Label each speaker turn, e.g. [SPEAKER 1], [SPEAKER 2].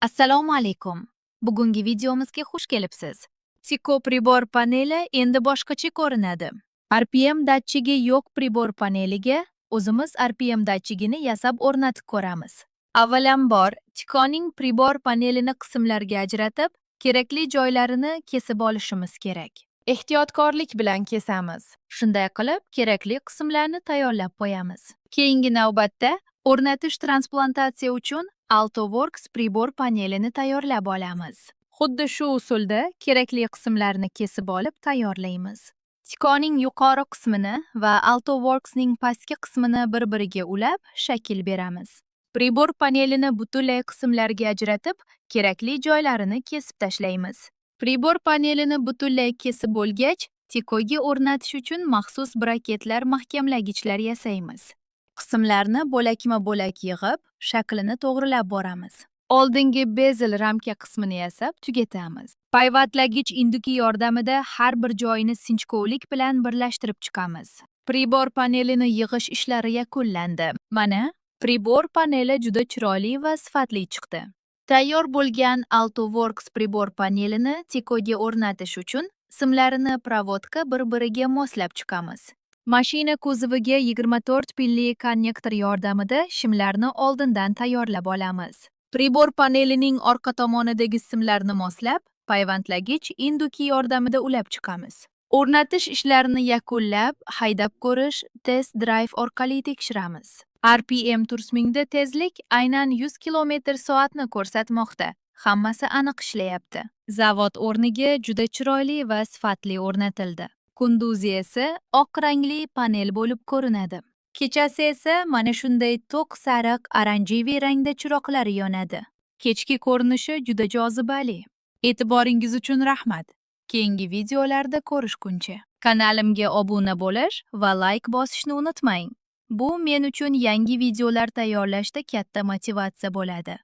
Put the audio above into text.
[SPEAKER 1] Assalomu alaykum. Bugungi videomizga xush kelibsiz. Tiko pribor paneli endi boshqacha ko'rinadi. RPM datchigi yo'q pribor paneliga o'zimiz RPM datchigini yasab o'rnatib ko'ramiz. Avvalambor, Tikoning pribor panelini qismlarga ajratib, kerakli joylarini kesib olishimiz kerak. Ehtiyotkorlik bilan kesamiz. Shunday qilib, kerakli qismlarni tayyorlab qo'yamiz. Keyingi navbatda o'rnatish transplantatsiya uchun AltoWorks pribor panelini tayyorlab olamiz. Xuddi shu usulda kerakli qismlarni kesib olib tayyorlaymiz. Tikoning yuqori qismini va AltoWorksning pastki qismini bir-biriga ulab shakl beramiz. Pribor panelini butunlay qismlarga ajratib, kerakli joylarini kesib tashlaymiz. Pribor panelini butunlay kesib bo'lgach, Tikoga o'rnatish uchun maxsus braketlar mahkamlagichlar yasaymiz. Qismlarni bo'lakma-bo'lak yig'ib, shaklini to'g'rilab boramiz. Oldingi bezel ramka qismini yasab tugatamiz. Payvatlagich induki yordamida har bir joyini sinchkovlik bilan birlashtirib chiqamiz. Pribor panelini yig'ish ishlari yakunlandi. Mana, pribor paneli juda chiroyli va sifatli chiqdi. Tayyor bo'lgan AltoWorks pribor panelini Tikoga o'rnatish uchun simlarini provodka bir-biriga moslab chiqamiz. Mashina kuzoviga 24 pinli konnektor yordamida shimlarni oldindan tayyorlab olamiz. Pribor panelining orqa tomonidagi simlarni moslab, payvandlagich induki yordamida ulab chiqamiz. O'rnatish ishlarini yakunlab, haydab ko'rish test drive orqali tekshiramiz. RPM tursmingda tezlik aynan 100 km/soatni ko'rsatmoqda. Hammasi aniq ishlayapti. Zavod o'rniga juda chiroyli va sifatli o'rnatildi. Kunduzi esa oq rangli panel bo'lib ko'rinadi. Kechasi esa mana shunday to'q sariq oranjiviy rangda chiroqlar yonadi. Kechki ko'rinishi juda jozibali. E'tiboringiz uchun rahmat. Keyingi videolarda ko'rishguncha kanalimga obuna bo'lish va like bosishni unutmang. Bu men uchun yangi videolar tayyorlashda katta motivatsiya bo'ladi.